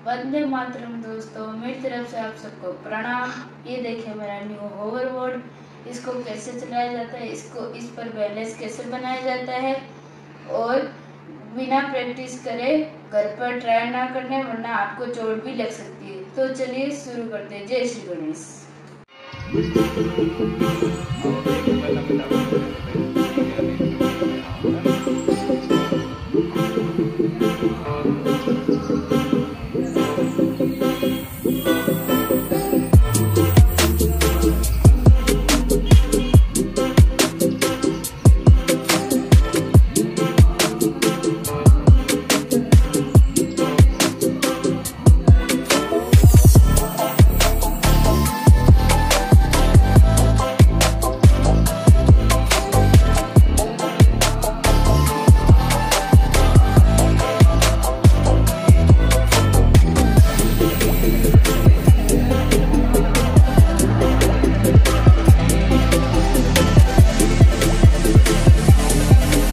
वंदे मातरम दोस्तों, मेरी तरफ से आप सबको प्रणाम। ये देखिए मेरा न्यू होवरबोर्ड। इसको कैसे चलाया जाता है, इस पर बैलेंस कैसे बनाया जाता है और बिना प्रैक्टिस करे घर पर ट्राई ना करने, वरना आपको चोट भी लग सकती है। तो चलिए शुरू करते हैं। जय श्री गणेश।